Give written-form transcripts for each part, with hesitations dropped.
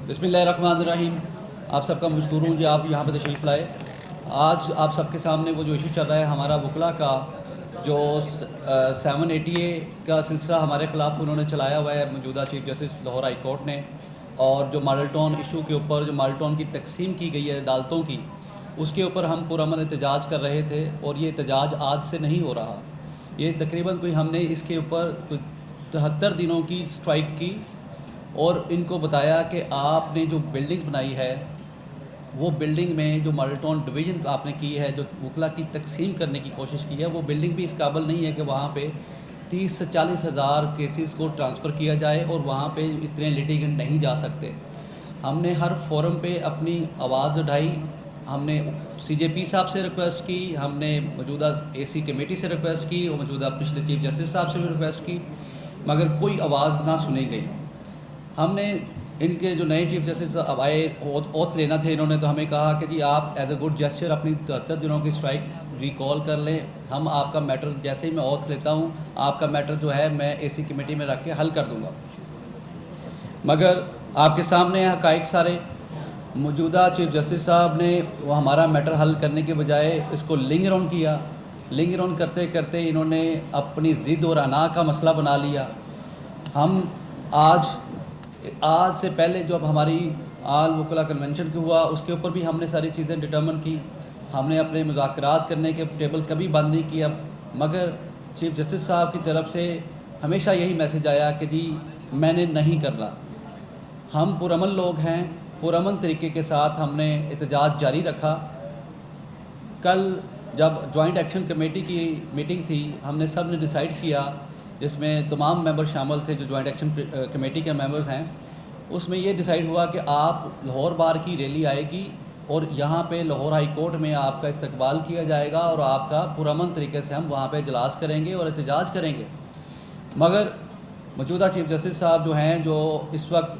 बिस्मिल्लाहिर्रहमानिर्रहीम। आप सबका मशकूर हूँ जी, आप यहाँ पर तशरीफ़ लाए। आज आप सबके सामने वो जो इशू चल रहा है हमारा वकला का, जो 780A का सिलसिला हमारे ख़िलाफ़ उन्होंने चलाया हुआ है मौजूदा chief justice Lahore high court ने, और जो मॉडल टाउन इशू के ऊपर जो मॉडल टाउन की तकसीम की गई है अदालतों की, उसके ऊपर हम पुरअमन एहतजाज कर रहे थे। और ये एहतजाज आज से नहीं हो रहा, ये तकरीबन कोई हमने इसके ऊपर 73 दिनों की स्ट्राइक की और इनको बताया कि आपने जो बिल्डिंग बनाई है, वो बिल्डिंग में जो मॉडल टाउन डिवीज़न आपने की है, जो वकला की तकसीम करने की कोशिश की है, वो बिल्डिंग भी इस काबिल नहीं है कि वहाँ पे 30 से 40 हज़ार केसेस को ट्रांसफ़र किया जाए और वहाँ पे इतने लिटिगेंट नहीं जा सकते। हमने हर फोरम पे अपनी आवाज़ उठाई, हमने CJP साहब से रिक्वेस्ट की, हमने मौजूदा AC कमेटी से रिक्वेस्ट की और मौजूदा पिछले चीफ जस्टिस साहब से भी रिक्वेस्ट की, मगर कोई आवाज़ ना सुनी गई। हमने इनके जो नए चीफ जस्टिस अब आए, ओथ लेना थे इन्होंने, तो हमें कहा कि जी आप एज अ गुड जेस्चर अपनी 73 दिनों की स्ट्राइक रिकॉल कर लें, हम आपका मैटर जैसे ही मैं ओथ लेता हूँ आपका मैटर जो है मैं AC कमेटी में रख के हल कर दूँगा। मगर आपके सामने हक़ाइक़ सारे, मौजूदा चीफ जस्टिस साहब ने वो हमारा मैटर हल करने के बजाय इसको लिंगर ऑन किया। लिंगर ऑन करते करते इन्होंने अपनी ज़िद और अना का मसला बना लिया। हम आज से पहले जब हमारी आल वकला कन्वेंशन के हुआ, उसके ऊपर भी हमने सारी चीज़ें डिटर्मन की। हमने अपने मुज़ाकरात करने के टेबल कभी बंद नहीं किया, मगर चीफ जस्टिस साहब की तरफ से हमेशा यही मैसेज आया कि जी मैंने नहीं करना। हम पुरअमन लोग हैं, पुरअमन तरीके के साथ हमने एहतजाज जारी रखा। कल जब जॉइंट एक्शन कमेटी की मीटिंग थी, हमने सब ने डिसाइड किया, जिसमें तमाम मेंबर शामिल थे जो जॉइंट एक्शन कमेटी के मेंबर्स हैं, उसमें ये डिसाइड हुआ कि आप लाहौर बार की रैली आएगी और यहाँ पे लाहौर हाई कोर्ट में आपका इस्तकबाल किया जाएगा और आपका पुरअमन तरीके से हम वहाँ पे इजलास करेंगे और एहतजाज करेंगे। मगर मौजूदा चीफ जस्टिस साहब जो हैं, जो इस वक्त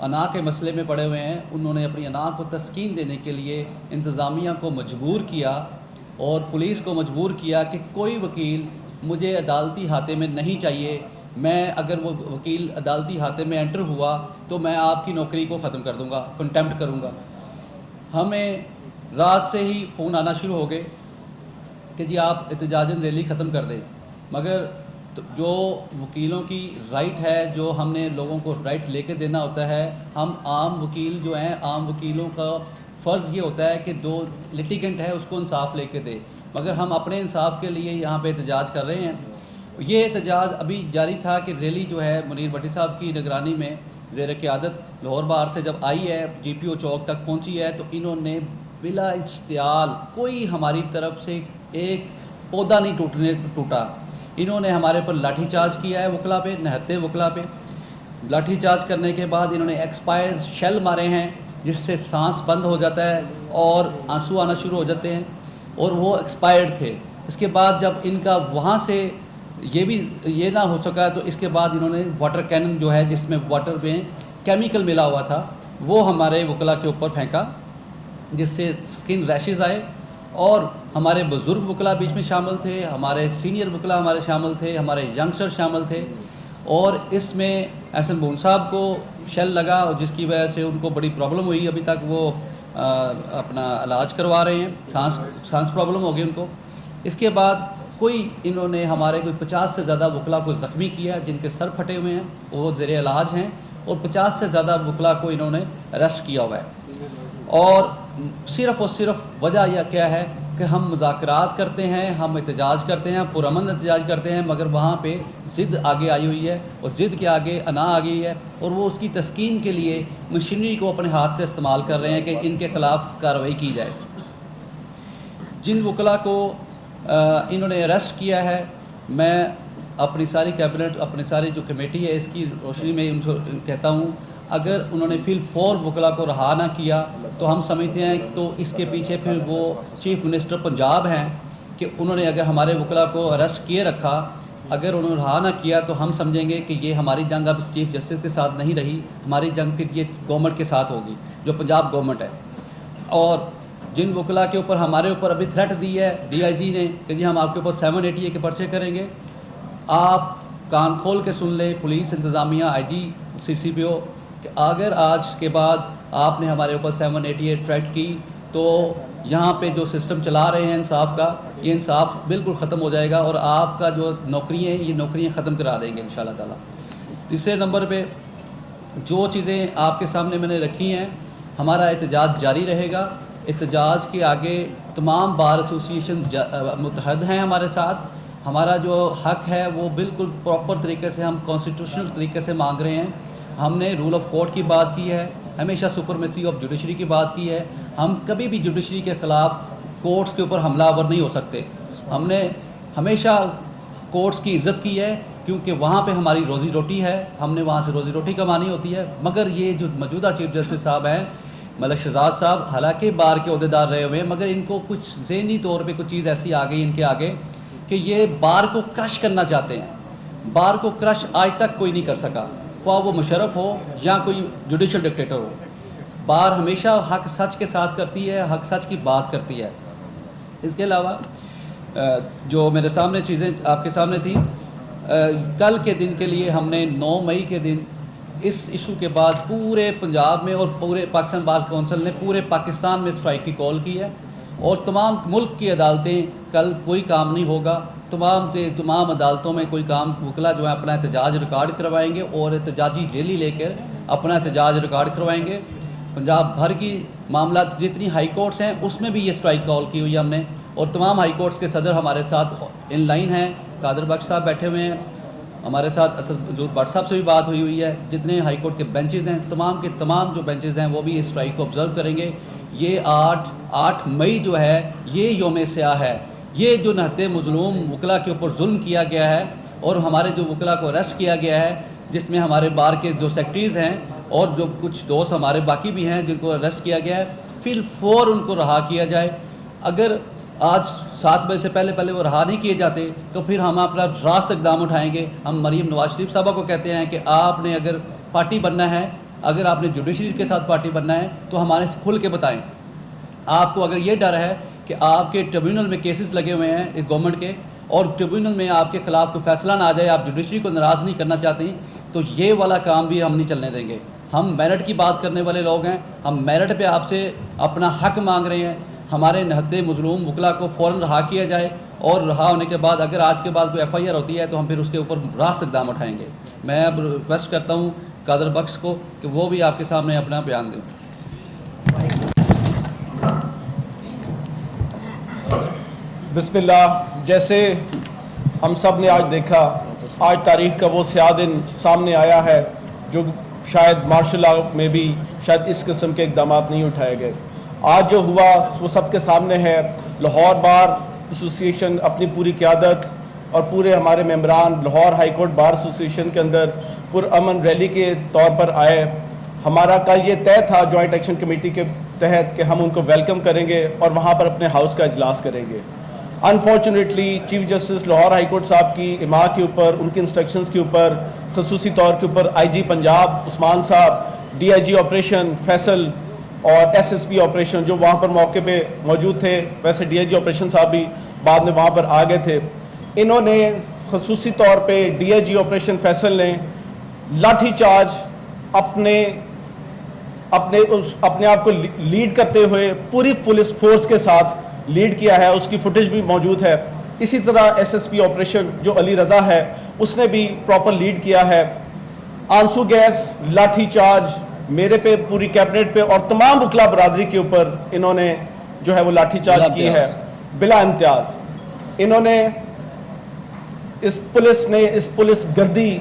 अना के मसले में पड़े हुए हैं, उन्होंने अपनी अना को तस्कीन देने के लिए इंतज़ामिया को मजबूर किया और पुलिस को मजबूर किया कि कोई वकील मुझे अदालती हाथे में नहीं चाहिए, मैं अगर वो वकील अदालती हाथे में एंटर हुआ तो मैं आपकी नौकरी को ख़त्म कर दूंगा, कंटेम्प्ट करूंगा। हमें रात से ही फ़ोन आना शुरू हो गए कि जी आप एहतजाजन रैली ख़त्म कर दें। मगर तो जो वकीलों की राइट है, जो हमने लोगों को राइट लेके देना होता है, हम आम वकील जो हैं, आम वकीलों का फ़र्ज़ ये होता है कि जो लिटिगेंट है उसको इंसाफ लेके दे, मगर हम अपने इंसाफ के लिए यहाँ पे एहतजाज कर रहे हैं। ये एहतजाज अभी जारी था कि रैली जो है मुनीर भट्टी साहब की निगरानी में ज़ेर क़यादत लाहौर बार से जब आई है, GPO चौक तक पहुँची है, तो इन्होंने बिला इश्तियाल कोई हमारी तरफ से एक पौधा नहीं टूटा। इन्होंने हमारे पर लाठीचार्ज किया है, वकला पे, निहत्ते वकला पे। लाठीचार्ज करने के बाद इन्होंने एक्सपायर्ड शेल मारे हैं, जिससे सांस बंद हो जाता है और आंसू आना शुरू हो जाते हैं, और वो एक्सपायर्ड थे। इसके बाद जब इनका वहाँ से ये ना हो सका, तो इसके बाद इन्होंने वाटर कैनन जो है, जिसमें वाटर में केमिकल मिला हुआ था, वो हमारे वकला के ऊपर फेंका, जिससे स्किन रैशेज़ आए। और हमारे बुज़ुर्ग वकला बीच में शामिल थे, हमारे सीनियर वकला हमारे शामिल थे, हमारे यंगस्टर शामिल थे, और इसमें एहसन बून साहब को शेल लगा और जिसकी वजह से उनको बड़ी प्रॉब्लम हुई। अभी तक वो अपना इलाज करवा रहे हैं, सांस प्रॉब्लम हो गई उनको। इसके बाद इन्होंने हमारे कोई 50 से ज़्यादा वकला को ज़ख्मी किया, जिनके सर फटे हुए हैं, वो ज़ेरे इलाज हैं, और 50 से ज़्यादा वकला को इन्होंने अरेस्ट किया हुआ है। और सिर्फ़ वजह यह क्या है कि हम मुज़ाकरात करते हैं, हम एहतजाज करते हैं, पुरअमन एहतजाज करते हैं, मगर वहाँ पे ज़िद आगे आई हुई है और ज़िद के आगे अना आ गई है, और वो उसकी तस्कीन के लिए मशीनरी को अपने हाथ से इस्तेमाल कर रहे हैं कि इनके ख़िलाफ़ कार्रवाई की जाए। जिन वकला को इन्होंने अरेस्ट किया है, मैं अपनी सारी कैबिनेट, अपनी सारी जो कमेटी है, इसकी रोशनी में उनको कहता हूँ, अगर उन्होंने फिलफौर वकला को रहा ना किया तो हम समझते हैं तो इसके पीछे फिर वो चीफ मिनिस्टर पंजाब हैं कि उन्होंने अगर हमारे वकला को अरेस्ट किए रखा, अगर उन्होंने रहा ना किया तो हम समझेंगे कि ये हमारी जंग अब चीफ जस्टिस के साथ नहीं रही, हमारी जंग फिर ये गवर्नमेंट के साथ होगी, जो पंजाब गवर्नमेंट है। और जिन वकला के ऊपर हमारे ऊपर अभी थ्रेट दी है DIG ने कि जी हम आपके ऊपर 780A के पर्चे करेंगे, आप कान खोल के सुन लें, पुलिस इंतज़ामिया, IG, CCPO, कि अगर आज के बाद आपने हमारे ऊपर 788 थ्रेट की तो यहाँ पे जो सिस्टम चला रहे हैं इंसाफ का, ये इंसाफ बिल्कुल ख़त्म हो जाएगा और आपका जो नौकरी है ये नौकरियाँ ख़त्म करा देंगे इंशाल्लाह ताला। तीसरे नंबर पे जो चीज़ें आपके सामने मैंने रखी हैं, हमारा एहतजाज जारी रहेगा। एहतजाज के आगे तमाम बार एसोसिएशन मुतहद हैं हमारे साथ। हमारा जो हक़ है वो बिल्कुल प्रॉपर तरीके से हम कॉन्स्टिट्यूशनल तरीके से मांग रहे हैं। हमने रूल ऑफ कोर्ट की बात की है, हमेशा सुपरमेसी ऑफ जुडिशरी की बात की है। हम कभी भी जुडिशरी के ख़िलाफ़ कोर्ट्स के ऊपर हमलावर नहीं हो सकते। हमने हमेशा कोर्ट्स की इज़्ज़त की है क्योंकि वहाँ पे हमारी रोज़ी रोटी है, हमने वहाँ से रोज़ी रोटी कमानी होती है। मगर ये जो मौजूदा चीफ जस्टिस साहब हैं मलिक शहजाद साहब, हालांकि बार के अहदेदार रहे हुए हैं, मगर इनको कुछ ज़हनी तौर पे कुछ चीज़ ऐसी आ गई इनके आगे कि ये बार को क्रश करना चाहते हैं। बार को क्रश आज तक कोई नहीं कर सका, ख्वाह वो मुशर्रफ हो या कोई जुडिशल डिक्टेटर हो। बार हमेशा हक सच के साथ करती है, हक सच की बात करती है। इसके अलावा जो मेरे सामने चीज़ें आपके सामने थी, कल के दिन के लिए हमने 9 मई के दिन इस इशू के बाद पूरे पंजाब में और पूरे पाकिस्तान बार कौंसिल ने पूरे पाकिस्तान में स्ट्राइक की कॉल की है और तमाम मुल्क की अदालतें, कल कोई काम नहीं होगा, तमाम अदालतों में कोई काम, वकला जो है अपना एहतजाज रिकॉर्ड करवाएंगे और एहतजाजी रैली लेकर अपना एहतजाज रिकॉर्ड करवाएंगे। पंजाब भर की मामला जितनी हाई कोर्ट्स हैं उसमें भी ये स्ट्राइक कॉल की हुई है हमने, और तमाम हाई कोर्ट्स के सदर हमारे साथ इन लाइन हैं। कादर बख्श साहब बैठे हुए हैं, हमारे साथ असद भट्ट साहब से भी बात हुई है। जितने हाई कोर्ट के बेंचेस हैं, तमाम के तमाम जो बेंचेस हैं वो भी इस स्ट्राइक को ऑब्ज़र्व करेंगे। ये 8 मई जो है ये यौम स्याह है। ये जो नहते मज़लूम वकला के ऊपर जुल्म किया गया है और हमारे जो वकला को अरेस्ट किया गया है, जिसमें हमारे बार के जो सेक्रेटरीज़ हैं और जो कुछ दोस्त हमारे बाकी भी हैं जिनको अरेस्ट किया गया है, फिल फौर उनको रहा किया जाए। अगर आज 7 बजे से पहले वो रहा नहीं किए जाते तो फिर हम अपना रास्त इक़दाम उठाएंगे। हम मरीम नवाज शरीफ साहबा को कहते हैं कि आपने अगर पार्टी बनना है, अगर आपने जुडिशरी के साथ पार्टी बनना है तो हमारे खुल के बताएं। आपको अगर ये डर है कि आपके ट्रिब्यूनल में केसेस लगे हुए हैं इस गवर्नमेंट के और ट्रिब्यूनल में आपके ख़िलाफ़ कोई फैसला ना आ जाए, आप जुडिशरी को नाराज़ नहीं करना चाहती, तो ये वाला काम भी हम नहीं चलने देंगे। हम मेरिट की बात करने वाले लोग हैं, हम मेरिट पे आपसे अपना हक मांग रहे हैं। हमारे नहते मज़लूम वकला को फ़ौरन रहा किया जाए और रहा होने के बाद अगर आज के बाद कोई FIR होती है तो हम फिर उसके ऊपर रास्त इक़दाम उठाएंगे। मैं अब रिक्वेस्ट करता हूँ कादर बख्श को कि वो भी आपके सामने अपना बयान दें। बिस्मिल्लाह। जैसे हम सब ने आज देखा, आज तारीख़ का वो स्याह दिन सामने आया है जो शायद मार्शल लॉ में भी शायद इस किस्म के इक़दाम नहीं उठाए गए। आज जो हुआ वो सबके सामने है। लाहौर बार एसोसिएशन अपनी पूरी क़यादत और पूरे हमारे मेंबरान Lahore high court bar association के अंदर पुरअमन रैली के तौर पर आए। हमारा कल ये तय था जॉइंट एक्शन कमेटी के तहत कि हम उनको वेलकम करेंगे और वहाँ पर अपने हाउस का इजलास करेंगे। Unfortunately chief justice Lahore high court साहब की इमा के ऊपर, उनके इंस्ट्रक्शंस के ऊपर, खसूसी तौर के ऊपर IG पंजाब उस्मान साहब, DIG ऑपरेशन फैसल और SSP ऑपरेशन जो वहाँ पर मौके पे मौजूद थे, वैसे DIG ऑपरेशन साहब भी बाद में वहाँ पर आ गए थे, इन्होंने खसूसी तौर पे DIG ऑपरेशन फैसल ने लाठी चार्ज अपने आप को लीड करते हुए पूरी पुलिस फोर्स के साथ लीड किया है। उसकी फुटेज भी मौजूद है। इसी तरह SSP ऑपरेशन जो अली रज़ा है उसने भी प्रॉपर लीड किया है। आंसू गैस, लाठी चार्ज मेरे पे, पूरी कैबिनेट पे और तमाम वकला बरादरी के ऊपर इन्होंने जो है वो लाठी चार्ज की है बिला इम्तियाज। इन्होंने इस पुलिस गर्दी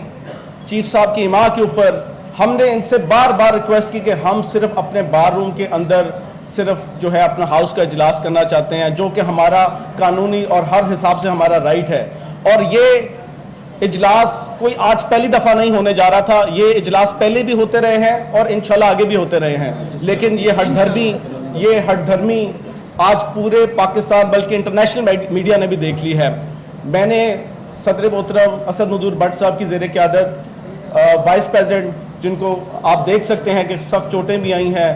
चीफ साहब की इमा के ऊपर, हमने इनसे बार बार रिक्वेस्ट की कि हम सिर्फ अपने बार रूम के अंदर सिर्फ जो है अपना हाउस का इजलास करना चाहते हैं, जो कि हमारा कानूनी और हर हिसाब से हमारा राइट है। और ये इजलास कोई आज पहली दफ़ा नहीं होने जा रहा था, ये इजलास पहले भी होते रहे हैं और इंशाल्लाह आगे भी होते रहे हैं। लेकिन ये हठधर्मी आज पूरे पाकिस्तान बल्कि इंटरनेशनल मीडिया ने भी देख ली है। मैंने सदर मोहतरम असद नदूर भट्ट साहब की ज़ेर क़यादत वाइस प्रेसिडेंट, जिनको आप देख सकते हैं कि सख्त चोटें भी आई हैं,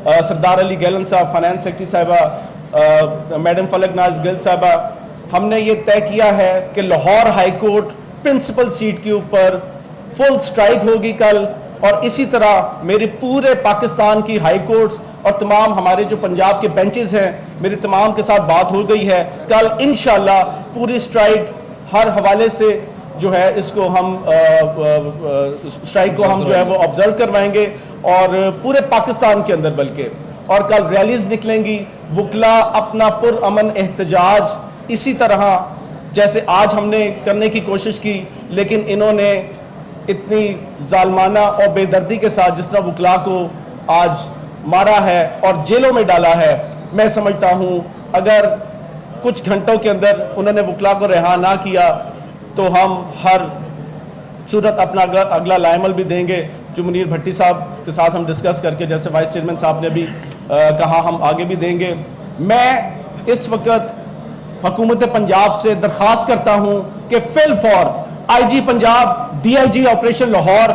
सरदार अली गैलन साहब, फाइनेंस सेक्रेटरी साहिबा, मैडम फलक नाज गिल साहिबा, हमने ये तय किया है कि Lahore high court principal seat के ऊपर फुल स्ट्राइक होगी कल और इसी तरह मेरे पूरे पाकिस्तान की हाई कोर्ट्स और तमाम हमारे जो पंजाब के बेंचेस हैं, मेरी तमाम के साथ बात हो गई है। कल इंशाल्लाह पूरी स्ट्राइक हर हवाले से जो है इसको हम स्ट्राइक को हम जो है वो ऑब्जर्व करवाएंगे और पूरे पाकिस्तान के अंदर बल्कि, और कल रैलीज निकलेंगी। वकला अपना पुरअमन एहतजाज इसी तरह जैसे आज हमने करने की कोशिश की, लेकिन इन्होंने इतनी जालमाना और बेदर्दी के साथ जिस तरह वकला को आज मारा है और जेलों में डाला है, मैं समझता हूं अगर कुछ घंटों के अंदर उन्होंने वकला को रिहा ना किया तो हम हर सूरत अपना अगला लाइमल भी देंगे, जो मुनीर भट्टी साहब के साथ हम डिस्कस करके, जैसे वाइस चेयरमैन साहब ने भी कहा, हम आगे भी देंगे। मैं इस वक्त हुकूमत पंजाब से दरख्वास्त करता हूं कि fill for IG Punjab, DIG operation Lahore,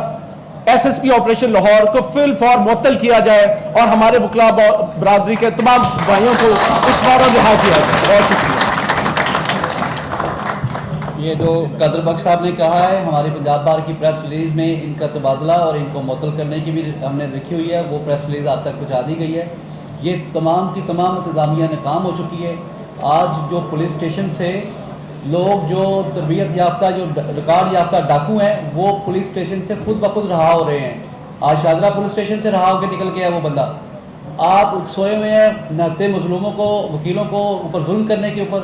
SSP operation Lahore को फिल फॉर मुअत्तल किया जाए और हमारे वकला बरादरी के तमाम भाइयों को इस फौरन रिहा किया जाए। बहुत शुक्रिया। ये जो कदर बख्श साहब ने कहा है, हमारी पंजाब बार की प्रेस रिलीज़ में इनका तबादला और इनको मुअत्तल करने की भी हमने लिखी हुई है, वो प्रेस रिलीज़ आप तक पहुँचा दी गई है। ये तमाम की तमाम इंतज़ामिया नाकाम हो चुकी है। आज जो पुलिस स्टेशन से लोग जो तरबियत याफ्ता, जो रिकॉर्ड याफ्ता डाकू हैं, वो पुलिस स्टेशन से खुद ब खुद रहा हो रहे हैं। आज शाहजरा पुलिस स्टेशन से रहा होकर निकल गया वो बंदा। आप सोए हुए हैं नहते मजलूमों को, वकीलों को ऊपर जुल्म करने के ऊपर,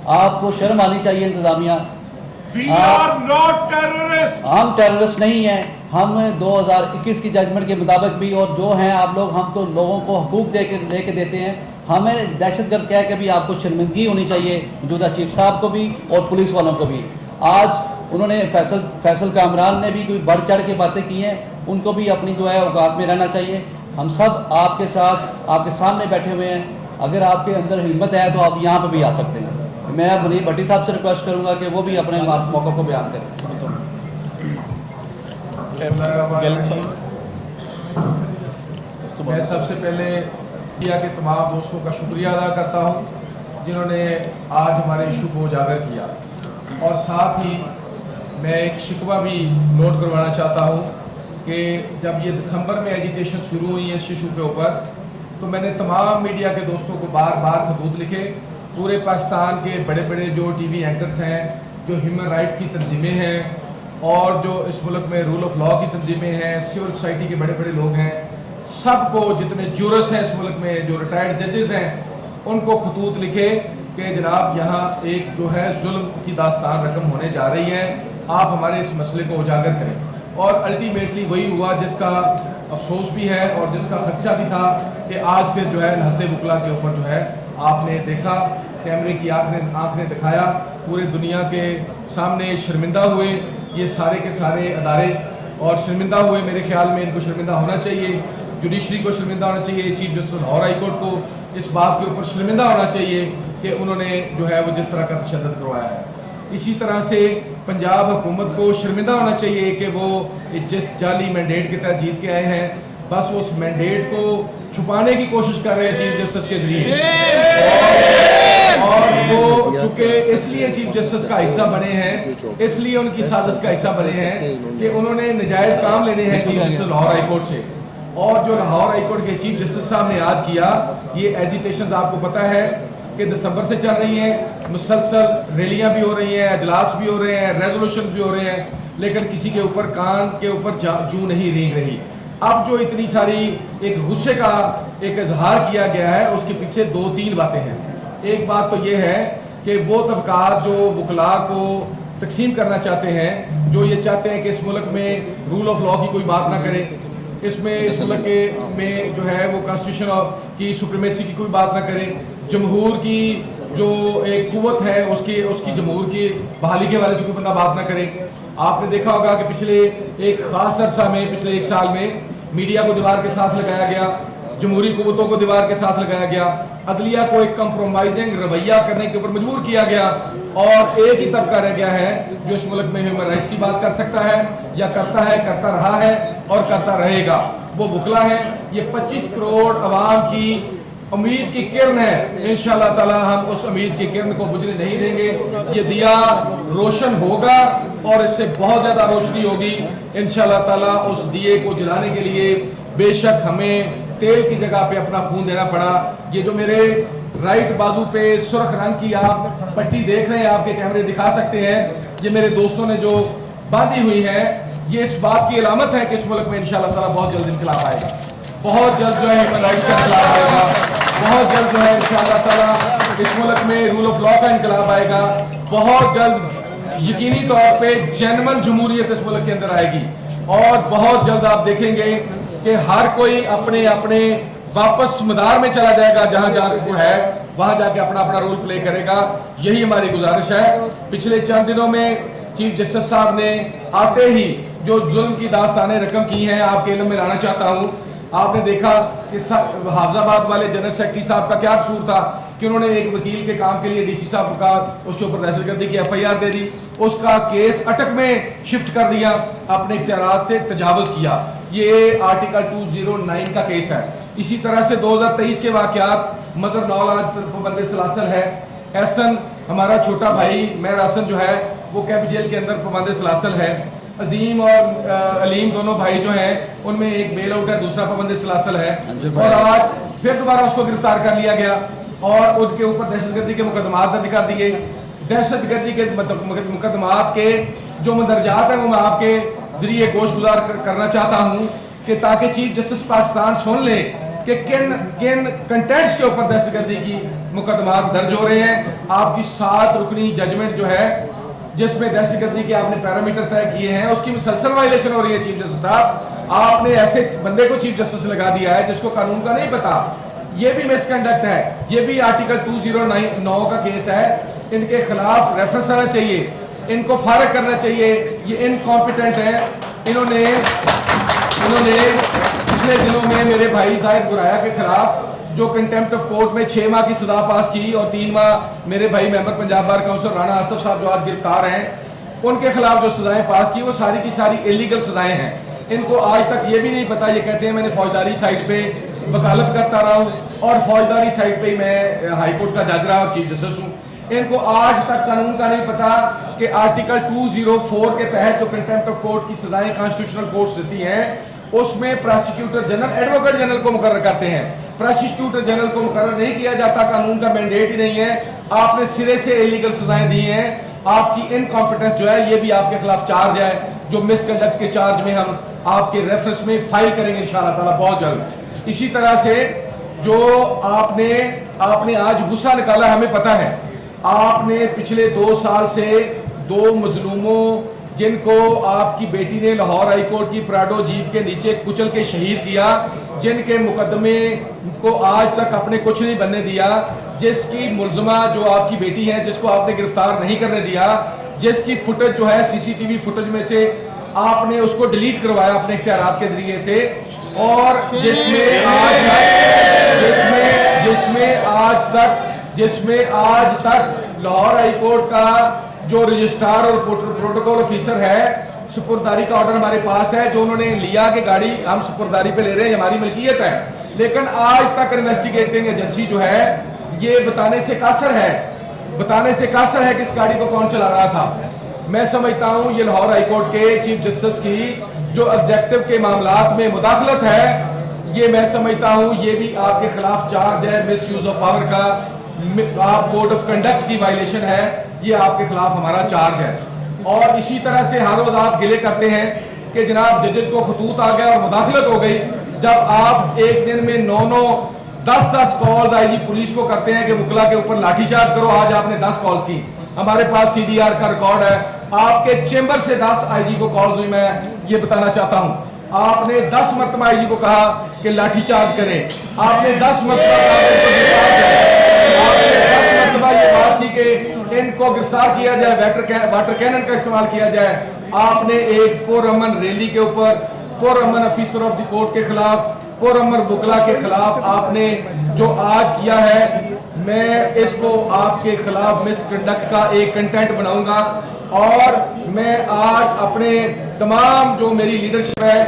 आपको शर्म आनी चाहिए इंतजामिया। हम टेररिस्ट नहीं हैं। हम 2021 की जजमेंट के मुताबिक भी, और जो हैं आप लोग, हम तो लोगों को हकूक लेके देते हैं। हमें दहशतगर्द कह के भी आपको शर्मिंदगी होनी चाहिए, मौजूदा चीफ साहब को भी और पुलिस वालों को भी। आज उन्होंने फैसल कामरान ने भी कोई बढ़ चढ़ के बातें की हैं, उनको भी अपनी जो है औकात में रहना चाहिए। हम सब आपके साथ, आपके सामने बैठे हुए हैं। अगर आपके अंदर हिम्मत है तो आप यहाँ पर भी आ सकते हैं। मैं मुनीर भट्टी साहब से रिक्वेस्ट करूँगा कि वो भी अपने मौक़िफ़ को बयान करें। मैं सबसे पहले इंडिया के तमाम दोस्तों का शुक्रिया अदा करता हूं जिन्होंने आज हमारे इशू को उजागर किया, और साथ ही मैं एक शिकवा भी नोट करवाना चाहता हूं कि जब ये दिसंबर में एजिटेशन शुरू हुई है इस इशू के ऊपर, तो मैंने तमाम मीडिया के दोस्तों को बार बार खतूत लिखे। पूरे पाकिस्तान के बड़े बड़े जो TV एंकर्स हैं, जो ह्यूमन राइट्स की तंजीमें हैं और जो इस मुल्क में रूल ऑफ लॉ की तंजीमें हैं, सिविल सोसाइटी के बड़े बड़े लोग हैं, सबको, जितने जूरस हैं इस मुल्क में, जो रिटायर्ड जजेस हैं, उनको खतूत लिखे कि जनाब यहाँ एक जो है जुल्म की दास्तान रकम होने जा रही है, आप हमारे इस मसले को उजागर करें। और अल्टीमेटली वही हुआ जिसका अफसोस भी है और जिसका खदशा भी था कि आज फिर जो है नहते वकला के ऊपर जो है आपने देखा, कैमरे की आँख ने दिखाया, पूरे दुनिया के सामने शर्मिंदा हुए ये सारे के सारे अदारे, और शर्मिंदा हुए। मेरे ख्याल में इनको शर्मिंदा होना चाहिए, जुडिशरी को शर्मिंदा होना चाहिए, chief justice Lahore high court को इस बात के ऊपर शर्मिंदा होना चाहिए कि उन्होंने जो है वो जिस तरह का तशद्दुद करवाया है। इसी तरह से पंजाब हुकूमत को शर्मिंदा होना चाहिए कि वो जिस जाली मैंडेट के तहत जीत के आए हैं, बस वो उस मैंडेट को छुपाने की कोशिश कर रहे हैं चीफ जस्टिस के जरिए, और वो चूंकि इसलिए चीफ जस्टिस का हिस्सा बने हैं, इसलिए उनकी साजिश का हिस्सा बने हैं कि उन्होंने नजायज काम लेने हैं chief justice Lahore high court से। और जो लाहौर हाई कोर्ट के चीफ जस्टिस साहब ने आज किया, ये एजिटेशन आपको पता है कि दिसंबर से चल रही हैं, मुसलसल रैलियां भी हो रही हैं, अजलास भी हो रहे हैं, रेजोल्यूशन भी हो रहे हैं, लेकिन किसी के ऊपर कान के ऊपर जू नहीं रेंग रही। अब जो इतनी सारी एक गुस्से का एक इजहार किया गया है, उसके पीछे 2-3 बातें हैं। एक बात तो ये है कि वो तबकात जो वकला को तकसीम करना चाहते हैं, जो ये चाहते हैं कि इस मुल्क में रूल ऑफ लॉ की कोई बात ना करें, इसमें इस मुल्क के में जो है वो कॉन्स्टिट्यूशन की सुप्रीमेसी की कोई बात ना करें, जमहूर की जो एक कुव्वत है उसकी जमहूर की बहाली के हवाले से कोई बंदा बात ना करे। आपने देखा होगा कि पिछले एक खास अरसा में, पिछले 1 साल में मीडिया को दीवार के साथ लगाया गया, जमहूरी कुव्वतों को दीवार के साथ लगाया गया, अदलिया को एक कंप्रोमाइजिंग रवैया करने के ऊपर मजबूर किया गया, और एक ही तबका रह गया है जो इस मुल्क में ह्यूमन राइट्स की बात कर सकता है, या करता है, करता रहा है और करता रहेगा, वो वकला है। ये 25 करोड़ अवाम की उम्मीद की किरण है, इंशाअल्लाह ताला हम उस उम्मीद की किरण को बुझने नहीं देंगे। ये दिया रोशन होगा और इससे बहुत ज्यादा रोशनी होगी इंशाअल्लाह ताला। उस दिए को जलाने के लिए बेशक हमें तेल की जगह पे अपना खून देना पड़ा। ये जो मेरे राइट बाजू पे सुर्ख रंग की आप पट्टी देख रहे हैं, आपके कैमरे दिखा सकते हैं, ये मेरे दोस्तों ने जो बांधी हुई है, ये इस बात की अलामत है कि इस मुल्क में इंशाअल्लाह ताला बहुत जल्द इनकलाब आएगा, बहुत जल्द जो है ह्यूमन राइट्स का इनकलाब आएगा, बहुत जल्द जो है इंशाअल्लाह ताला इस मुल्क में रूल ऑफ लॉ का इनकलाब आएगा, बहुत जल्द यकीनी तौर पे जेन्युइन जमहूरियत इस मुल्क के अंदर आएगी और बहुत जल्द आप देखेंगे कि हर कोई अपने अपने वापस मदार में चला जाएगा, जहां जहां है वहां जाके अपना अपना रोल प्ले करेगा। यही हमारी गुजारिश है। पिछले चंद दिनों में चीफ जस्टिस साहब ने आते ही जो जुल्म की दास्तानें रकम की हैं आपके इल्म में लाना चाहता हूं। आपने देखा कि हाफिजाबाद वाले जनरल सेक्रेटरी साहब का क्या कसूर था कि उन्होंने एक वकील के काम के लिए डीसी साहब का उसके ऊपर दहशतगर्दी की FIR दे दी, उसका केस अटक में शिफ्ट कर दिया, अपने इख्तियारात से तजावुज किया। ये आर्टिकल 209 का केस है। इसी तरह से 2023 के वाकयात, मजहर नौलाज पाबंद सलासल है, एहसन हमारा छोटा भाई मेहर हसन जो है वो कैंप जेल के अंदर पाबंद सलासल है, अजीम और अलीम दोनों भाई जो हैं उनमें एक बेल आउट है, दूसरा पाबंद सलासल है और आज फिर दोबारा उसको गिरफ्तार कर लिया गया और उनके ऊपर दहशतगर्दी के मुकदमा दर्ज कर दिए। दहशतगर्दी के मुकदमा के जो मंदरजात हैं वो मैं आपके जरिए गोशगुजार करना चाहता हूँ कि ताकि चीफ जस्टिस पाकिस्तान सुन ले कि किन किन कंटेंट्स के ऊपर दहशतगर्दी की मुकदमा दर्ज हो रहे हैं। आपकी 7 रुकनी जजमेंट जो है जिसमें दहशतगर्दी के आपने पैरामीटर तय किए हैं उसकी मुसलसल वायलेशन हो रही है। चीफ जस्टिस साहब, आपने ऐसे बंदे को चीफ जस्टिस लगा दिया है जिसको कानून का नहीं पता, ये भी मिसकंडक्ट है, ये भी आर्टिकल 209 का केस है। इनके खिलाफ रेफरेंस आना चाहिए, इनको फारिग करना चाहिए, ये इनकॉम्पिटेंट है। इन्होंने पिछले दिनों में मेरे भाई जाहिद गुराया के खिलाफ जो कंटेम्प्ट ऑफ कोर्ट में 6 माह की सजा पास की और 3 माह मेरे भाई member Punjab bar council Rana Asaf साहब जो आज गिरफ्तार हैं उनके खिलाफ जो सजाएं पास की वो सारी की सारी इलीगल सजाएं हैं। इनको आज तक ये भी नहीं पता, ये कहते हैं मैंने फौजदारी साइड पे वकालत करता रहा हूँ और फौजदारी साइड पे मैं हाई कोर्ट का जज रहा और चीफ जस्टिस हूँ। इनको आज तक कानून का नहीं पता कि आर्टिकल 204 के तहत जो कंटेम्प्ट ऑफ कोर्ट की सजाएं कॉन्स्टिट्यूशनल कोर्ट्स देती हैं उसमें प्रोसिक्यूटर जनरल एडवोकेट जनरल को मुकर्रर करते हैं। प्रोसिक्यूटर जनरल को मुकर्रर नहीं किया जाता, कानून का मैंडेट ही नहीं है। आपने सिरे से इलीगल सजाएं दी हैं, आपकी इनकॉम्पिटेंस जो है ये भी आपके खिलाफ चार्ज है जो मिसकंडक्ट के चार्ज में हम आपके रेफरेंस में फाइल करेंगे इंशाअल्लाह ताला बहुत जल्द। इसी तरह से जो आपने आज गुस्सा निकाला हमें पता है, आपने पिछले 2 साल से 2 मजलूमों जिनको आपकी बेटी ने लाहौर हाई कोर्ट की प्राडो जीप के नीचे कुचल के शहीद किया, जिनके मुकदमे को आज तक आपने कुछ नहीं बनने दिया, जिसकी मुलजमा जो आपकी बेटी है जिसको आपने गिरफ्तार नहीं करने दिया, जिसकी फुटेज जो है CCTV फुटेज में से आपने उसको डिलीट करवाया अपने इख्तियारात के जरिए से और जिसमें आज तक लाहौर हाई कोर्ट का जो रजिस्ट्रार और प्रोटोकॉल ऑफिसर है सुपुर्दारी का ऑर्डर हमारे पास है जो उन्होंने लिया कि गाड़ी हम सुपुर्दारी पे ले रहे हैं, हमारी मिल्कियत है, लेकिन आज तक इन्वेस्टिगेटिंग एजेंसी जो है ये बताने से कासर है कि इस गाड़ी को कौन चला रहा था। मैं समझता हूं ये लाहौर हाई कोर्ट के चीफ जस्टिस की जो एग्जेक्टिव के मामलात में मुदाखलत है, ये मैं समझता हूं ये भी आपके खिलाफ चार्ज है, मिस यूज ऑफ पावर का, आप कोड ऑफ कंडक्ट की वायलेशन है, ये आपके खिलाफ हमारा चार्ज है। और इसी तरह से हर रोज आप गिले करते हैं कि जनाब जजेस को खतूत आ गया और मुदाखलत हो गई, जब आप एक दिन में 9 10 कॉल्स IG पुलिस को करते हैं कि मुकला के ऊपर लाठीचार्ज करो। आज आपने 10 कॉल्स की, हमारे पास CDR का रिकॉर्ड है, आपके चेंबर से 10 IG को कॉल्स हुई। मैं ये बताना चाहता हूं आपने 10 मरतबा IG को कहा कि लाठीचार्ज करें, आपने 10 मरतबा ये बात की कि इनको गिरफ्तार किया जाए, वाटर कैनन का इस्तेमाल किया जाए। आपने एक पुरअमन रैली के ऊपर पुरअमन ऑफिसर ऑफ द कोर्ट के खिलाफ, पुरअमन बुकला के खिलाफ आपने जो आज किया है, मैं इसको आपके खिलाफ मिसकंडक्ट का एक कंटेंट बनाऊंगा और मैं आज अपने तमाम जो मेरी लीडरशिप है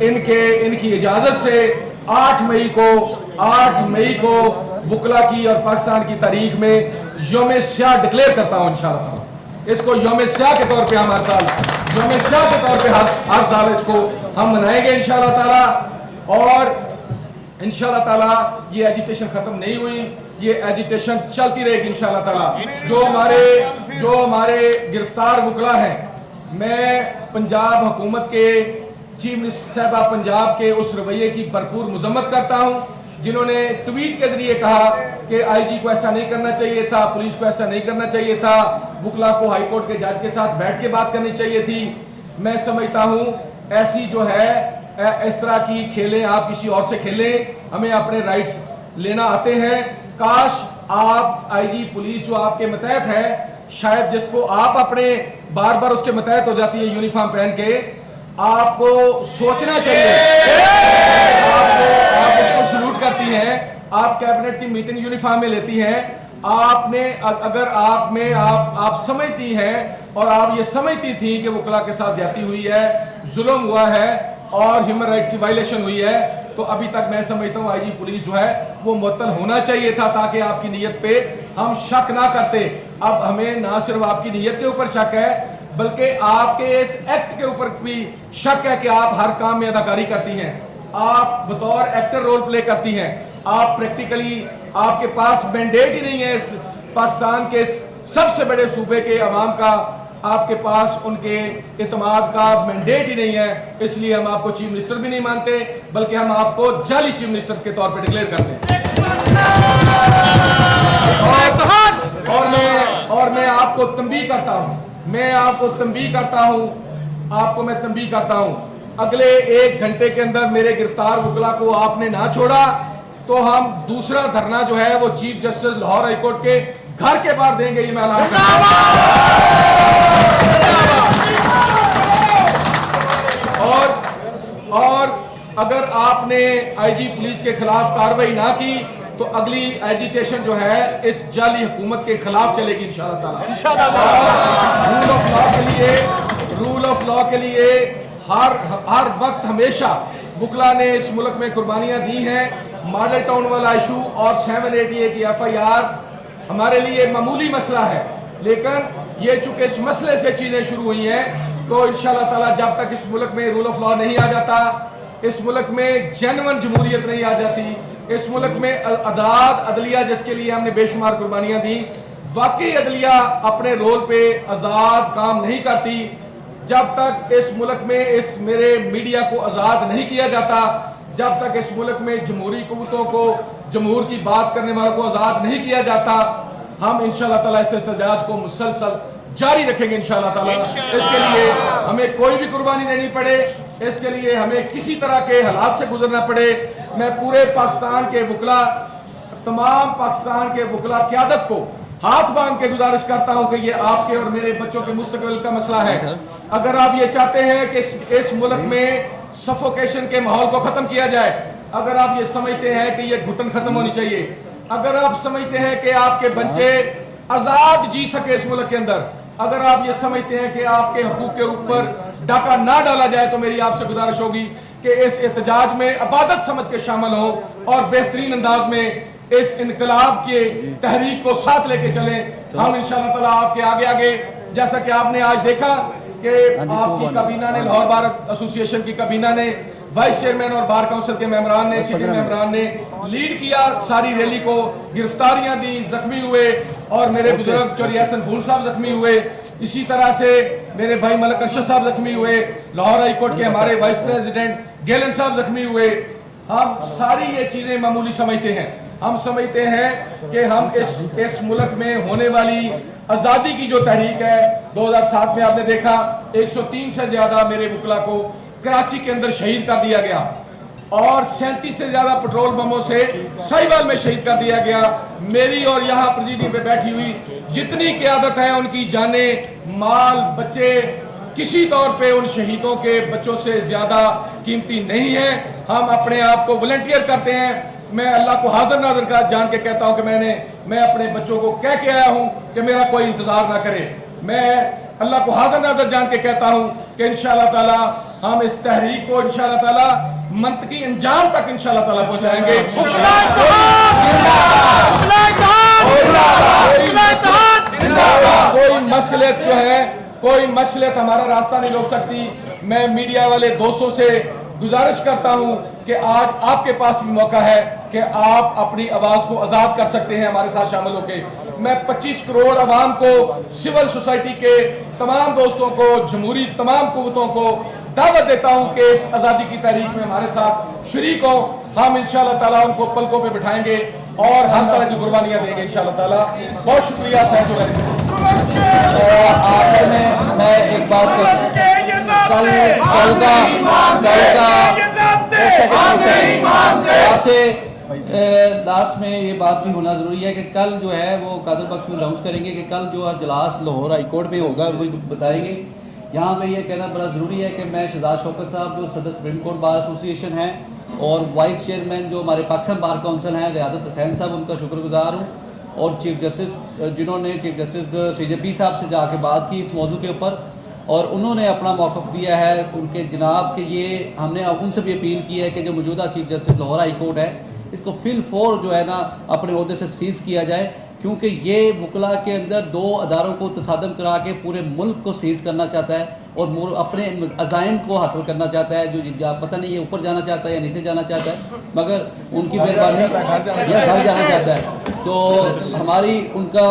इनकी इजाजत से 8 मई को वकला की और पाकिस्तान की तारीख में यौम स्याह डिक्लेयर करता हूँ इंशाअल्लाह। इसको यौम स्याह के तौर पे हम हर साल यौम स्याह के तौर पे हर साल इसको हम मनाएंगे इंशाअल्लाह ताला। और इंशाअल्लाह ताला ये एजिटेशन खत्म नहीं हुई, ये एजिटेशन चलती रहेगी इंशाअल्लाह ताला। जो हमारे गिरफ्तार वकला हैं, मैं पंजाब हुकूमत के चीफ मिनिस्टर साहबा पंजाब के उस रवैये की भरपूर मजम्मत करता हूँ, जिन्होंने ट्वीट के जरिए कहा कि आईजी को ऐसा नहीं करना चाहिए था, पुलिस को ऐसा नहीं करना चाहिए था, वकला को हाईकोर्ट के जज के साथ बैठ के बात करनी चाहिए थी। मैं समझता हूँ ऐसी जो है इस तरह की खेलें आप किसी और से खेलें, हमें अपने राइट्स लेना आते हैं। काश आप आईजी पुलिस जो आपके मतहत है, शायद जिसको आप अपने बार बार उसके मतहत हो जाती है यूनिफॉर्म पहन के, आपको सोचना चाहिए। आप उसको सल्यूट करती हैं, आप कैबिनेट की मीटिंग यूनिफॉर्म में लेती हैं, आपने अगर आप समझती हैं और आप ये समझती थी कि वकला के साथ ज्यादती हुई है, जुल्म हुआ है और ह्यूमन राइट्स की वायलेशन हुई है, तो अभी तक मैं समझता हूँ आईजी पुलिस जो है वो मुअत्तल होना चाहिए था, ताकि आपकी नीयत पे हम शक ना करते। अब हमें ना सिर्फ आपकी नीयत के ऊपर शक है, बल्कि आपके इस एक्ट के ऊपर भी शक है कि आप हर काम में अदाकारी करती हैं, आप बतौर एक्टर रोल प्ले करती हैं, आप प्रैक्टिकली आपके पास मैंडेट ही नहीं है इस पाकिस्तान के सबसे बड़े सूबे के अवाम का, आपके पास उनके इत्मीनान का मैंडेट ही नहीं है। इसलिए हम आपको चीफ मिनिस्टर भी नहीं मानते, बल्कि हम आपको जाली चीफ मिनिस्टर के तौर पे डिक्लेयर करते हैं। और मैं आपको तंबीह करता हूं, मैं तंबीह करता हूं, अगले 1 घंटे के अंदर मेरे गिरफ्तार वकला को आपने ना छोड़ा तो हम दूसरा धरना जो है वो चीफ जस्टिस लाहौर हाईकोर्ट के घर के बाहर देंगे, ये मैं ऐलान करता हूं। और अगर आपने आईजी पुलिस के खिलाफ कार्रवाई ना की तो अगली एजिटेशन जो है इस जाली हुकूमत के खिलाफ चलेगी इंशाअल्लाह ताला। रूल ऑफ लॉ के लिए हर वक्त हमेशा वकला ने इस मुल्क में कुर्बानियां दी हैं। मॉडल टाउन वाला इशू और 788 की FIR हमारे लिए मामूली मसला है, लेकिन ये चूंकि इस मसले से चीजें शुरू हुई हैं, तो इंशाअल्लाह ताला जब तक इस मुल्क में रूल ऑफ लॉ नहीं आ जाता, इस मुल्क में जेन्युइन जमहूरियत नहीं आ जाती, इस मुल्क में अदलिया जिसके लिए हमने बेशुमार कुर्बानियां दी, वाकई अदलिया अपने रोल पे आजाद काम नहीं करती, जब तक इस मुल्क में इस मेरे मीडिया को आजाद नहीं किया जाता, जब तक इस मुल्क में जमहूरी कुव्वतों को, जमहूर की बात करने वालों को आजाद नहीं किया जाता, हम इंशाअल्लाह ताला इस एहतजाज को मुसलसल जारी रखेंगे इंशाअल्लाह ताला। इसके लिए हमें कोई भी कुर्बानी देनी पड़े, इसके लिए हमें किसी तरह के हालात से गुजरना पड़े, मैं पूरे पाकिस्तान के वकला, तमाम पाकिस्तान के वकला क़यादत को हाथ बांध के गुजारिश करता हूं कि ये आपके और मेरे बच्चों के मुस्तकबिल का मसला है। अगर आप ये चाहते हैं कि इस मुल्क में सफोकेशन के माहौल को खत्म किया जाए, अगर आप ये समझते हैं कि ये घुटन खत्म होनी चाहिए, अगर आप समझते हैं कि आपके बच्चे आजाद जी सके इस मुल्क के अंदर, अगर आप ये समझते हैं कि आपके हुकूक के ऊपर डाका ना डाला जाए, तो मेरी आपसे गुजारिश होगी कि इस एहतजाज में अबादत समझ के शामिल हो और बेहतरीन अंदाज में इस इनकलाब के तहरीक को साथ लेके चलें। हम इंशाअल्लाह ताला आपके आगे आगे, जैसा कि आपने आज देखा कि आपकी काबीना ने, लाहौर बार एसोसिएशन की काबीना ने, वाइस चेयरमैन और बार काउंसिल के मेंबरान ने, सिटी मेंबरान ने लीड किया सारी रैली को, गिरफ्तारियां दी, जख्मी हुए, और मेरे बुजुर्ग चौधरी हसन फूल साहब जख्मी हुए, इसी तरह से मेरे भाई मलक अरशद साहब जख्मी हुए, लाहौर हाई कोर्ट के हमारे वाइस प्रेसिडेंट गेलन साहब जख्मी हुए। हम सारी ये चीजें मामूली समझते हैं, हम समझते हैं कि हम इस मुल्क में होने वाली आज़ादी की जो तहरीक है, 2007 में आपने देखा 103 से ज्यादा मेरे वकला को कराची के अंदर शहीद कर दिया गया, और 37 से ज्यादा पेट्रोल बमों से साहिवाल में शहीद कर दिया गया। मेरी और यहाँ प्रेसिडियम पे बैठी हुई जितनी क़यादत है, उनकी जाने, माल, बच्चे किसी तौर पे उन शहीदों के बच्चों से ज्यादा कीमती नहीं है। हम अपने आप को वॉलंटियर करते हैं। मैं अल्लाह को हाजिर नाज़िर का जान के कहता हूं कि मैं अपने बच्चों को कह के आया हूं कि मेरा कोई इंतजार ना करे। मैं अल्लाह को हाजिर नाज़िर जान के कहता हूं कि इंशाअल्लाह ताला हम इस तहरीक को इंशाअल्लाह ताला मंतकी अंजाम तक इंशाअल्लाह ताला पहुंचाएंगे। कोई मसलियत जो है, कोई मसलियत हमारा रास्ता नहीं रोक सकती। मैं मीडिया वाले दोस्तों से गुजारिश करता हूं कि आज आपके पास भी मौका है कि आप अपनी आवाज को आजाद कर सकते हैं हमारे साथ शामिल होकर। मैं 25 करोड़ आवाम को, सिविल सोसाइटी के तमाम दोस्तों को, जमहूरी तमाम कुव्वतों को दावत देता हूं कि इस आजादी की तारीख में हमारे साथ शरीक हो। हम इंशाअल्लाह ताला उनको पलकों पे बिठाएंगे और हर तरह की कुर्बानियां देंगे इंशाअल्लाह ताला। बहुत शुक्रिया, थैंक यू वेरी मच। आखिर में मैं एक बात आपसे लास्ट में ये बात भी होना ज़रूरी है कि कल जो है वो कादर बख्श में अनाउंस करेंगे कि कल जो इजलास लाहौर हाई कोर्ट में होगा वो बताएंगे। यहाँ पे ये कहना बड़ा ज़रूरी है कि मैं शहजाद शौकत साहब जो सदर सुप्रीम कोर्ट बार एसोसिएशन हैं और वाइस चेयरमैन जो हमारे पाकिस्तान बार काउंसिल हैं रियादत हुसैन साहब, उनका शुक्रगुजार हूँ। और चीफ जस्टिस जिन्होंने चीफ जस्टिस CJP साहब से जाके बात की इस मौजू के ऊपर और उन्होंने अपना मौक़िफ़ दिया है उनके जनाब के ये हमने उनसे भी अपील की है कि जो मौजूदा chief justice Lahore high court है इसको फिल फोर जो है ना अपने ओहदे से सीज़ किया जाए, क्योंकि ये वकला के अंदर दो अदारों को तसादम करा के पूरे मुल्क को सीज़ करना चाहता है और अपने अज़ाइम को हासिल करना चाहता है। जो पता नहीं ये ऊपर जाना चाहता है या नीचे जाना चाहता है, मगर उनकी मेहरबानी या घर जाना चाहता है। तो हमारी उनका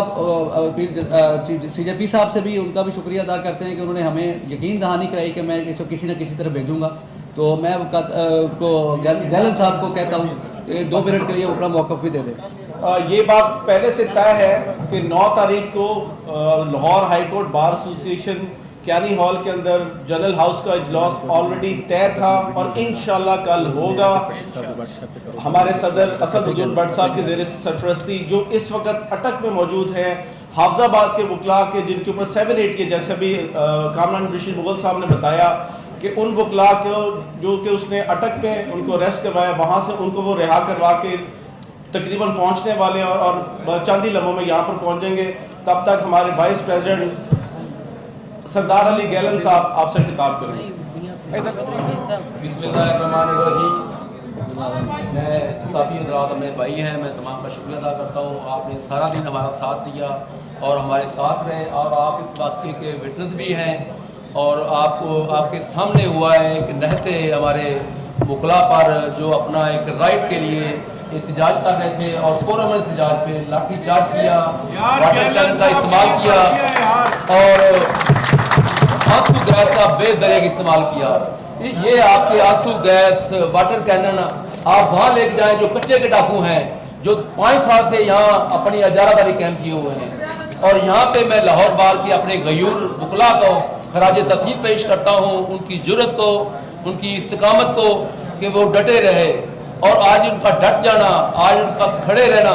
CJP साहब से भी उनका भी शुक्रिया अदा करते हैं कि उन्होंने हमें यकीन दहानी कराई कि मैं इसको किसी न किसी तरह भेजूँगा। तो मैं गैलन साहब को कहता हूँ 2 मिनट के लिए अपना मौक़िफ़ भी दे दें। ये बात पहले से तय है कि 9 तारीख को Lahore high court bar association Kayani hall के अंदर जनरल हाउस का इजलास ऑलरेडी तय था और इंशाल्लाह कल होगा। हमारे सदर असद भट्ट साहब की ज़ेर सरपरस्ती जो इस वक्त अटक में मौजूद हैं, हाफजाबाद के वकला के जिनके ऊपर 780 जैसे भी कामरान ऋषि मुगल साहब ने बताया कि उन वकला को जो कि उसने अटक में उनको अरेस्ट करवाया, वहाँ से उनको वो रिहा करवा के तकरीबन पहुँचने वाले और चंद ही लम्हों में यहाँ पर पहुँचेंगे। तब तक हमारे वाइस प्रेसिडेंट सरदार अली गैलन साहब आपसे खिताब करेंगे। मैं साफी रात मेरे भाई हैं, मैं तमाम का शुक्रिया अदा करता हूँ। आपने सारा दिन हमारा साथ दिया और हमारे साथ रहे और आप इस वाक़े के विटनेस भी हैं और आपको आपके सामने हुआ है कि नहते हमारे मुकला पर जो अपना एक राइट के लिए एहतजाज कर रहे थे और पुरअमन एहतजाज पे लाठी चार्ज किया, वाटर कैनन का इस्तेमाल किया और आंसू गैस का बेदरेग इस्तेमाल किया। ये आपके आंसू गैस वाटर कैनन आप वहाँ लेके जाएं जो कच्चे के डाकू हैं जो 5 साल से यहाँ अपनी अजारादारी कैंप किए हुए हैं। और यहाँ पे मैं लाहौर बार के अपने गयूर वकला को खराज तस्लीम पेश करता हूँ, उनकी जुर्रत को, उनकी इस्तिकामत को कि वो डटे रहे और आज उनका डट जाना, आज उनका खड़े रहना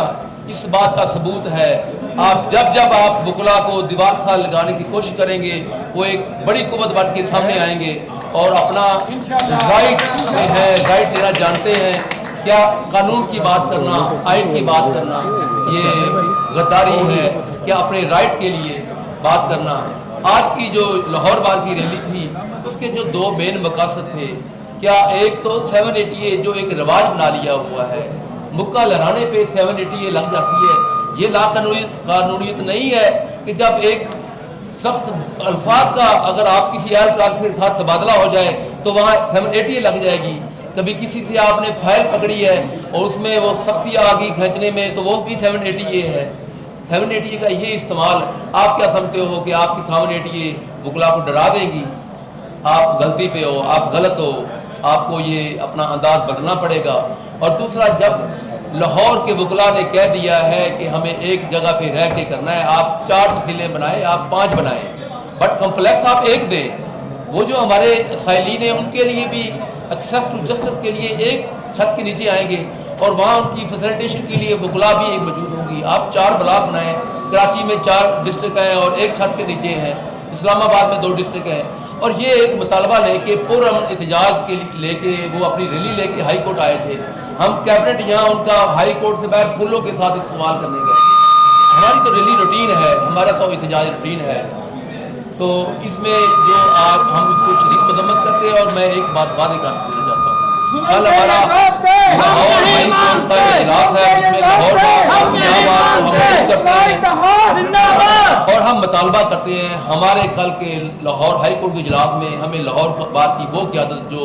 इस बात का सबूत है। आप जब आप वकला को दीवार के साथ लगाने की कोशिश करेंगे वो एक बड़ी कुव्वत बन के सामने आएंगे और अपना राइट में है, राइट लेना जानते हैं। क्या कानून की बात करना, आइन की बात करना ये गद्दारी है? क्या अपने राइट के लिए बात करना? आज की जो लाहौर बार की रैली थी उसके जो 2 मेन मकसद थे, क्या एक तो 780 जो एक रिवाज बना लिया हुआ है, मुक्का लहराने पे 780 लग जाती है। ये कानूनियत नहीं है कि जब एक सख्त अल्फाज का अगर आप किसी एहलकार के साथ तबादला हो जाए तो वहाँ 780 लग जाएगी। कभी किसी से आपने फाइल पकड़ी है और उसमें वो सख्ती आ गई खींचने में तो वो भी 780 है। 780 का ये इस्तेमाल आप क्या समझते हो कि आपकी 780 वकला को डरा देगी? आप गलती पे हो, आप गलत हो, आपको ये अपना अंदाज बदलना पड़ेगा। और दूसरा, जब लाहौर के वकला ने कह दिया है कि हमें एक जगह पे रह के करना है, आप 4 तहसीलें बनाए, आप 5 बनाए, बट कम्प्लेक्स आप एक दें। वो जो हमारे साइलिन हैं उनके लिए भी एक्सेस टू जस्टिस के लिए एक छत के नीचे आएंगे और वहाँ उनकी फैसिलिटेशन के लिए वकला भी एक मौजूद होंगी। आप 4 ब्लॉक बनाएं, कराची में 4 डिस्ट्रिक्ट हैं और एक छत के नीचे हैं, इस्लामाबाद में 2 डिस्ट्रिक्ट हैं। और ये एक मुतालबा लेके पुरअमन एहतजाज के लेके वो अपनी रैली लेके हाई कोर्ट आए थे। हम कैबिनेट यहाँ उनका हाई कोर्ट से बाहर फूलों के साथ इस्तेमाल करने गए। हमारी तो रैली रूटीन है, हमारा तो एहतजाज रूटीन है। तो इसमें जो आज हम उसको शरीक मजम्मत करते हैं। और मैं एक बात वादे कर देना चाहता हूँ, कल हमारा लाहौर हाई कोर्ट का इजलास है जिसमें लाहौर का इलाहाबाद को हम करते हैं और हम मुतालबा करते हैं हमारे कल के लाहौर हाई कोर्ट के इजलास में हमें लाहौर बार की वो क़यादत जो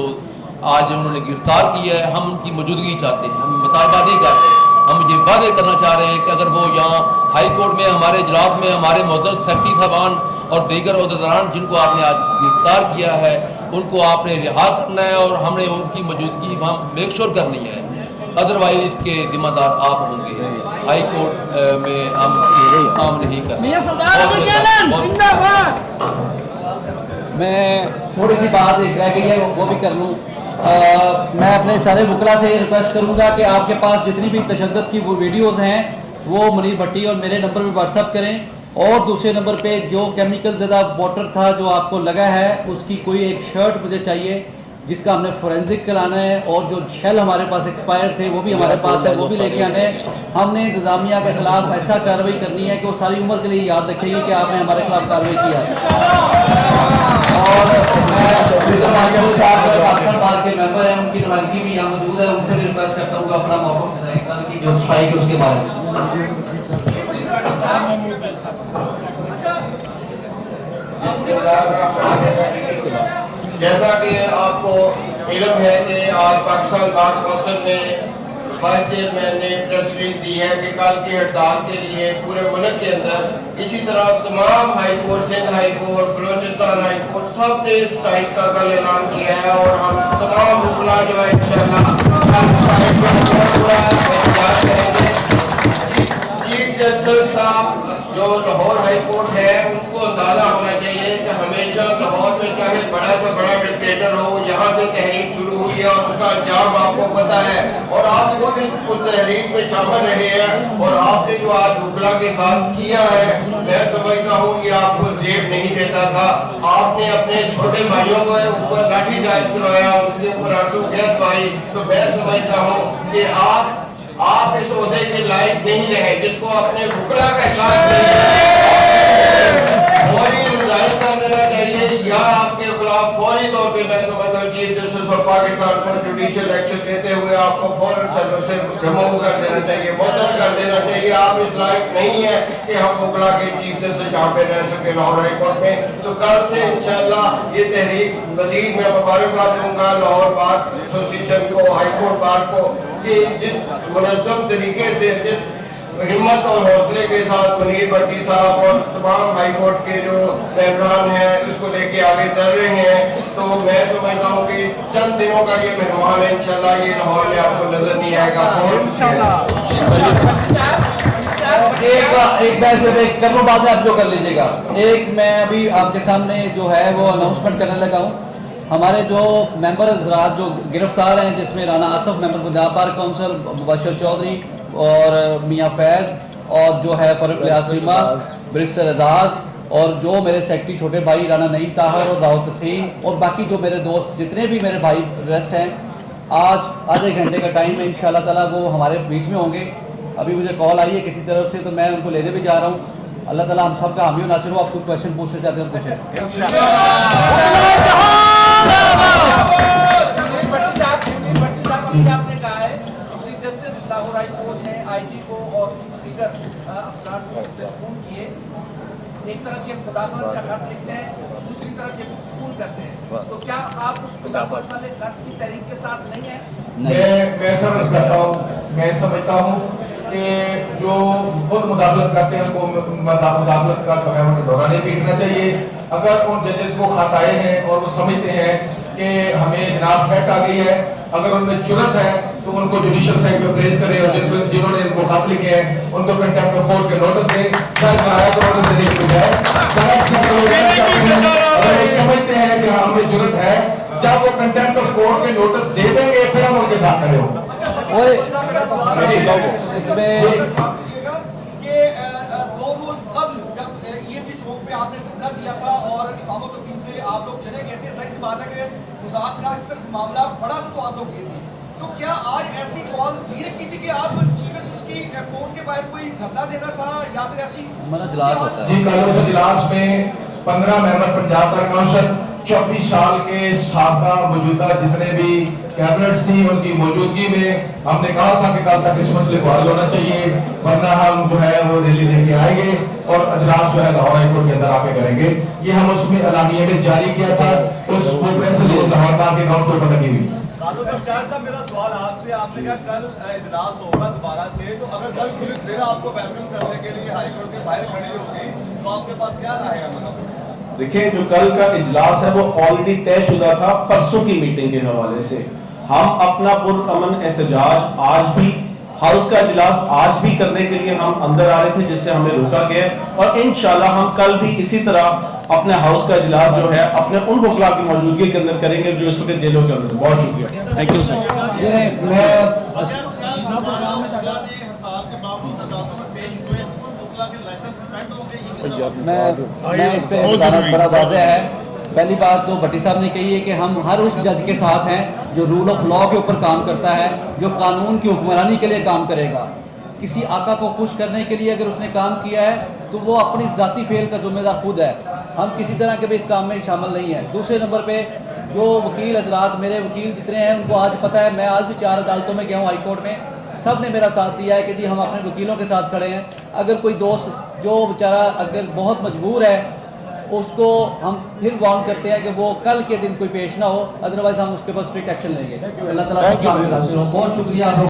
आज उन्होंने गिरफ्तार की है, हम उनकी मौजूदगी चाहते हैं। हम मुतालबा नहीं करते, हम ये वादे करना चाह रहे हैं कि अगर वो यहाँ हाई कोर्ट में हमारे इजलास में हमारे मोअज़्ज़ज़ सेक्रेटरी साहबान और दीगर अहदेदारान जिनको आपने आज गिरफ्तार किया है उनको आपने रिहा करना है और हमने उनकी मौजूदगी वहाँ मेक श्योर करनी है, अदरवाइज इसके जिम्मेदार आप होंगे। हाई कोर्ट में हम काम नहीं कर। मैं थोड़ी सी बात एक रह गई है वो भी कर लूँ। मैं अपने सारे वकला से रिक्वेस्ट करूँगा कि आपके पास जितनी भी तशद्दुद की वो वीडियोज़ हैं वो मुनीर भट्टी और मेरे नंबर पे व्हाट्सअप करें। और दूसरे नंबर पे जो केमिकल ज़्यादा वाटर था जो आपको लगा है उसकी कोई एक शर्ट मुझे चाहिए जिसका हमने फोरेंसिक कराना है, और जो शेल हमारे पास एक्सपायर थे वो भी हमारे पास है, वो भी लेके आने हैं। हमने इंतज़ामिया के खिलाफ ऐसा कार्रवाई करनी है कि वो सारी उम्र के लिए याद रखेगी कि आपने हमारे खिलाफ कार्रवाई किया। और मैं पाकिस्तान बार के मेंबर हैं, उनकी नुमाइंदगी भी यहाँ मौजूद है, उनसे भी रिक्वेस्ट करता हूँ अपना मौका बताएं कल की जो स्ट्राइक है उसके बारे में। जैसा कि आपको इल्म है कि आज पाकिस्तान बार काउंसिल ने वाइस चेयरमैन ने प्रेस रिलीज दी है कि कल की हड़ताल के लिए पूरे मुल्क के अंदर इसी तरह तमाम high court, Sindh high court, Balochistan high court सब ने स्ट्राइक का कल ऐलान किया है। और हम तमाम मुकला जो है इंशाल्लाह चीफ जस्टिस साहब जो लाहौर हाई कोर्ट है उनको अंदाजा होना चाहिए कि हमेशा लाहौर में चाहे बड़ा से बड़ा डिक्टेटर हो, यहाँ से तहरीक शुरू हुई है और उसका अंजाम आपको पता है और आप खुद उस तहरीक में शामिल रहे हैं। और आपने जो आज वकला के साथ किया है मैं समझता हूँ कि आपको जेब नहीं देता था, आपने अपने छोटे भाइयों को ऊपर लाठीचार्ज करवाया, उनके ऊपर आंसू गैस पाई। तो मैं समझता हूँ कि आप इस ओहदे के लायक नहीं रहे जिसको अपने वकला का साथ फौरी रिजाइन कर देना चाहिए या आपके खिलाफ फौरी तौर पे मैं समझता हूँ चीफ जस्टिस ऑफ पाकिस्तान पर जुडिशियल एक्शन लेते हुए आपको फौरन सर्विस से रिमूव कर देना चाहिए, मुअत्तल कर देना चाहिए। आप इस लायक नहीं है कि हम वकला के चीफ जस्टिस यहाँ पे रह सके लाहौर हाई कोर्ट में। तो कल से इंशाल्लाह ये तहरीक मजीद मैं मुबारकबाद दूंगा लाहौर बार एसोसिएशन को, हाई कोर्ट बार को कि जिस मुनज़्ज़म तरीके से जिस हिम्मत और हौसले के साथ मुनीर भट्टी साहब और तमाम हाई कोर्ट के जो मेहमान हैं उसको लेके आगे चल रहे हैं। तो मैं समझता हूँ कि चंद दिनों का ये मेहमान है, इंशाल्लाह ये लाहौर में आपको नजर नहीं आएगा। एक वैसे एक करो बात है आप जो कर लीजिएगा। एक मैं अभी आपके सामने जो है वो अनाउंसमेंट करने लगा हूँ। हमारे जो मेंबर हज़रात जो गिरफ्तार हैं जिसमें Rana Asif member Punjab bar council, Mubashar Chaudhry और मियाँ फैज़ और जो है फरूक लियाज़, बैरिस्टर एजाज और जो मेरे सेक्रेटरी छोटे भाई राना नईम ताहर और राहुल तसीम और बाकी जो मेरे दोस्त जितने भी मेरे भाई रेस्ट हैं, आज आधे घंटे का टाइम है इंशाल्लाह ताला वो हमारे बीच में होंगे। अभी मुझे कॉल आई है किसी तरफ से तो मैं उनको लेने भी जा रहा हूँ। अल्लाह ताला हम सब का हामी और नासिर हो। आप कुछ क्वेश्चन पूछना चाहते हैं पूछें। आपने कहा है chief justice Lahore high court ने आईजी को और दीगर अफसरान को फोन किए, एक तरफ ये मुदाखलत का खत लिखते हैं, दूसरी तरफ ये फोन करते हैं, तो क्या आप उस मुदाखलत वाले खत की तहरीक के साथ नहीं है? मैं समझता हूँ कि जो खुद मुदाखलत करते हैं उनको मुदाखलत का जो है उन्हें दौरान भी लिखना चाहिए। अगर उन जजेस को खत आए हैं और वो समझते हैं कि हमें जनाब थ्रेट आ गई है, अगर उनमें जुर्रत है तो उनको जुडिशियल साइड पे प्लेस करें और जिन्होंने इनको खत लिखे हैं उनको कंटेम्प्ट ऑफ कोर्ट के नोटिस दें, कराया तो नोटिस देने की बजाय अगर वो समझते हैं कि हमें जुर्रत है, जब वो कंटेम्प्ट ऑफ कोर्ट के नोटिस दे देंगे फिर हम उनके साथ खड़े होंगे। और इसमें दो रोज कबल जब EMD चौक पे आपने धरना दिया था और इमाम तकीम से आप लोग चले गए थे, जाहिर सी बात है कि मुज़ाकरात तक मामला बढ़ा तो आप लोग गए थे, तो क्या आज ऐसी कॉल दी रखी थी कि आप चीफ जस्टिस की कोर्ट के बाहर कोई धरना देना था या फिर ऐसी हमारा इजलास होता है जी? कल उस इजलास में 15 मेंबर पंजाब बार काउंसिल, 24 साल के साबका मौजूदा जितने भी कैबिनेट्स थी उनकी मौजूदगी में हमने कहा था कि कल तक इस मसले को हल होना चाहिए, वरना हम जो है वो रैली लेके आएंगे और अजलास जो है लाहौर हाई कोर्ट के अंदर आके करेंगे। ये हम उसमें एलानिया में जारी किया था, उस वो प्रेस रिलीज लाहौर के अकाउंट पर लगी हुई। साहब मेरा सवाल आपसे, आपने कहा कल इजलास होगा दोबारा से, तो अगर कल पुलिस फिर आपको वेलकम करने के लिए हाईकोर्ट के बाहर खड़ी होगी तो आपके पास क्या रहेगा? मतलब देखिए, जो कल का इजलास है वो ऑलरेडी तयशुदा था परसों की मीटिंग के हवाले से। हम अपना पुरअमन एहतजाज आज भी, हाउस का इजलास आज भी करने के लिए हम अंदर आ रहे थे, जिससे हमें रोका गया, और इंशाल्लाह हम कल भी इसी तरह अपने हाउस का इजलास जो है अपने उन वकला की मौजूदगी के अंदर करेंगे जो इस वक्त जेलों के अंदर। बहुत शुक्रिया, थैंक यू सर। मैं इस पे बड़ा वाज़ेह है। पहली बात तो भट्टी साहब ने कही है कि हम हर उस जज के साथ हैं जो रूल ऑफ लॉ के ऊपर काम करता है, जो कानून की हुक्मरानी के लिए काम करेगा। किसी आका को खुश करने के लिए अगर उसने काम किया है तो वो अपनी ज़ाती फेल का जिम्मेदार खुद है, हम किसी तरह के भी इस काम में शामिल नहीं हैं। दूसरे नंबर पे जो वकील हजरात, मेरे वकील जितने हैं उनको आज पता है, मैं आज भी 4 अदालतों में गया हूँ, हाई कोर्ट में, सब ने मेरा साथ दिया है कि जी हम अपने वकीलों के साथ खड़े हैं। अगर कोई दोस्त जो बेचारा अगर बहुत मजबूर है उसको हम फिर वार्न करते हैं कि वो कल के दिन कोई पेश ना हो, अदरवाइज हम उसके पास स्ट्रिक्ट एक्शन लेंगे। अल्लाह ताला बहुत शुक्रिया।